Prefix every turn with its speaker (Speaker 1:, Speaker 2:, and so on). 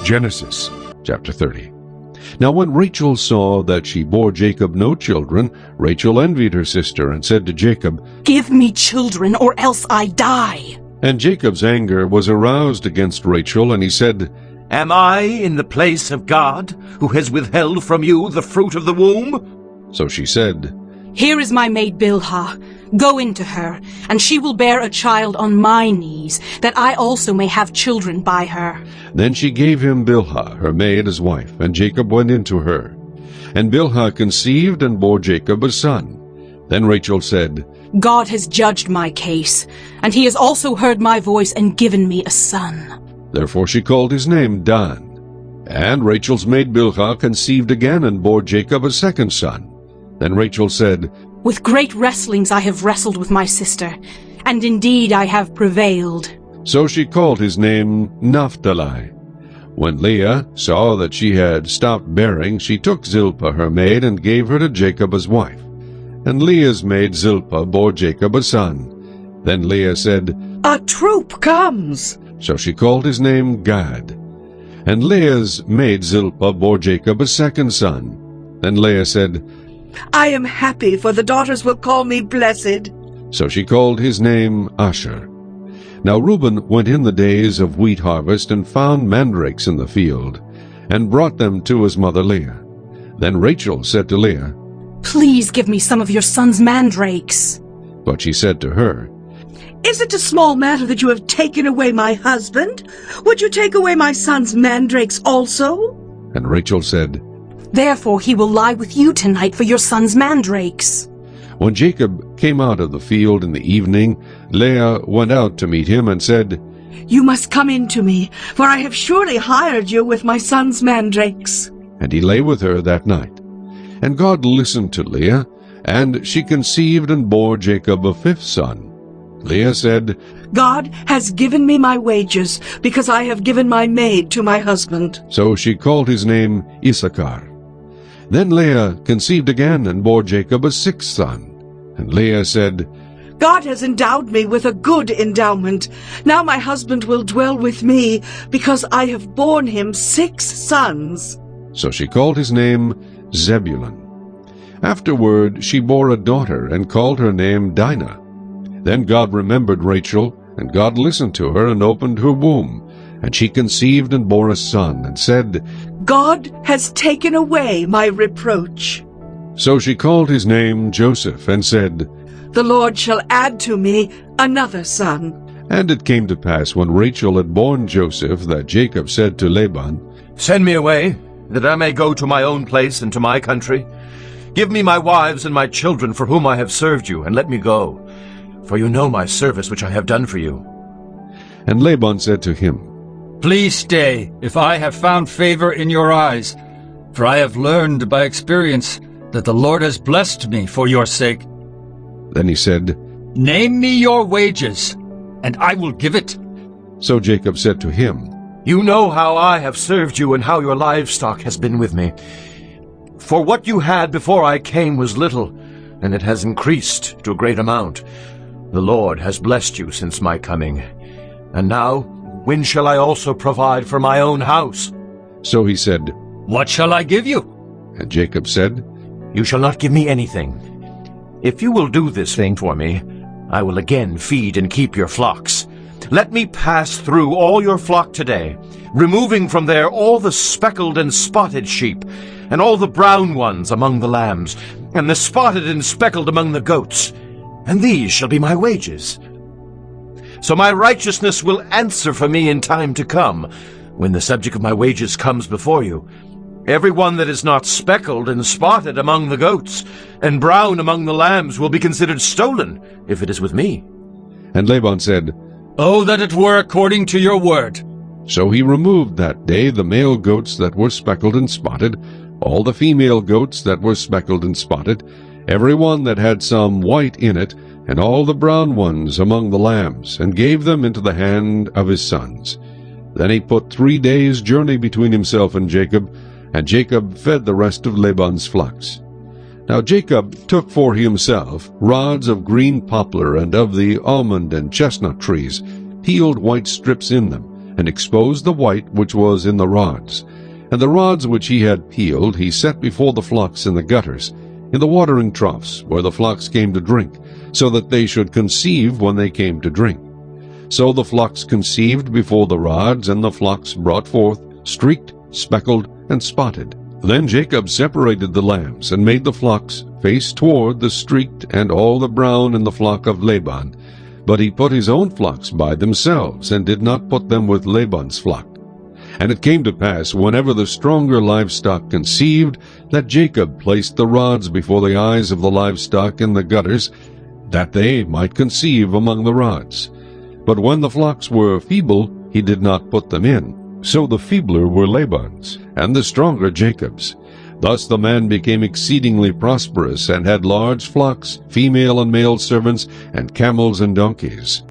Speaker 1: Genesis chapter 30. Now when Rachel saw that she bore Jacob no children, Rachel envied her sister and said to Jacob,
Speaker 2: "Give me children, or else I die."
Speaker 1: And Jacob's anger was aroused against Rachel, and he said,
Speaker 3: Am I in the place of God, who has withheld from you the fruit of the womb?
Speaker 1: So she said,
Speaker 2: "Here is my maid Bilhah. Go into her, and she will bear a child on my knees, that I also may have children by her."
Speaker 1: Then she gave him Bilhah, her maid, as wife, and Jacob went into her. And Bilhah conceived and bore Jacob a son. Then Rachel said,
Speaker 2: "God has judged my case, and he has also heard my voice and given me a son."
Speaker 1: Therefore she called his name Dan. And Rachel's maid Bilhah conceived again and bore Jacob a second son. Then Rachel said,
Speaker 2: "With great wrestlings I have wrestled with my sister, and indeed I have prevailed."
Speaker 1: So she called his name Naphtali. When Leah saw that she had stopped bearing, she took Zilpah her maid and gave her to Jacob as wife. And Leah's maid Zilpah bore Jacob a son. Then Leah said,
Speaker 4: "A troop comes."
Speaker 1: So she called his name Gad. And Leah's maid Zilpah bore Jacob a second son. Then Leah said,
Speaker 4: "I am happy, for the daughters will call me blessed."
Speaker 1: So she called his name Asher. Now Reuben went in the days of wheat harvest and found mandrakes in the field, and brought them to his mother Leah. Then Rachel said to Leah,
Speaker 2: "Please give me some of your son's mandrakes."
Speaker 1: But she said to her,
Speaker 4: "Is it a small matter that you have taken away my husband? Would you take away my son's mandrakes also?"
Speaker 1: And Rachel said,
Speaker 2: "Therefore he will lie with you tonight for your son's mandrakes."
Speaker 1: When Jacob came out of the field in the evening, Leah went out to meet him and said,
Speaker 4: "You must come in to me, for I have surely hired you with my son's mandrakes."
Speaker 1: And he lay with her that night. And God listened to Leah, and she conceived and bore Jacob a fifth son. Leah said,
Speaker 4: "God has given me my wages, because I have given my maid to my husband."
Speaker 1: So she called his name Issachar. Then Leah conceived again and bore Jacob a sixth son. And Leah said,
Speaker 4: "God has endowed me with a good endowment. Now my husband will dwell with me, because I have borne him 6 sons."
Speaker 1: So she called his name Zebulun. Afterward she bore a daughter, and called her name Dinah. Then God remembered Rachel, and God listened to her, and opened her womb. And she conceived and bore a son, and said,
Speaker 4: "God has taken away my reproach."
Speaker 1: So she called his name Joseph, and said,
Speaker 4: "The Lord shall add to me another son."
Speaker 1: And it came to pass, when Rachel had borne Joseph, that Jacob said to Laban,
Speaker 3: Send me away, that I may go to my own place and to my country. Give me my wives and my children for whom I have served you, and let me go. For you know my service which I have done for you.
Speaker 1: And Laban said to him,
Speaker 5: Please stay, if I have found favor in your eyes, for I have learned by experience that the Lord has blessed me for your sake.
Speaker 1: Then he said,
Speaker 5: Name me your wages, and I will give it.
Speaker 1: So Jacob said to him,
Speaker 3: You know how I have served you and how your livestock has been with me. For what you had before I came was little, and it has increased to a great amount. The Lord has blessed you since my coming. And now, when shall I also provide for my own house?
Speaker 1: So he said,
Speaker 5: What shall I give you?
Speaker 1: And Jacob said,
Speaker 3: You shall not give me anything. If you will do this thing for me, I will again feed and keep your flocks. Let me pass through all your flock today, removing from there all the speckled and spotted sheep, and all the brown ones among the lambs, and the spotted and speckled among the goats. And these shall be my wages. So my righteousness will answer for me in time to come, when the subject of my wages comes before you. Every one that is not speckled and spotted among the goats, and brown among the lambs, will be considered stolen, if it is with me.
Speaker 1: And Laban said,
Speaker 5: Oh, that it were according to your word.
Speaker 1: So he removed that day the male goats that were speckled and spotted, all the female goats that were speckled and spotted, every one that had some white in it, and all the brown ones among the lambs, and gave them into the hand of his sons. Then he put 3 days' journey between himself and Jacob fed the rest of Laban's flocks. Now Jacob took for himself rods of green poplar, and of the almond and chestnut trees, peeled white strips in them, and exposed the white which was in the rods. And the rods which he had peeled he set before the flocks in the gutters, in the watering troughs, where the flocks came to drink, so that they should conceive when they came to drink. So the flocks conceived before the rods, and the flocks brought forth, streaked, speckled, and spotted. Then Jacob separated the lambs, and made the flocks face toward the streaked and all the brown in the flock of Laban. But he put his own flocks by themselves, and did not put them with Laban's flock. And it came to pass, whenever the stronger livestock conceived, that Jacob placed the rods before the eyes of the livestock in the gutters, that they might conceive among the rods. But when the flocks were feeble, he did not put them in. So the feebler were Laban's, and the stronger Jacob's. Thus the man became exceedingly prosperous, and had large flocks, female and male servants, and camels and donkeys.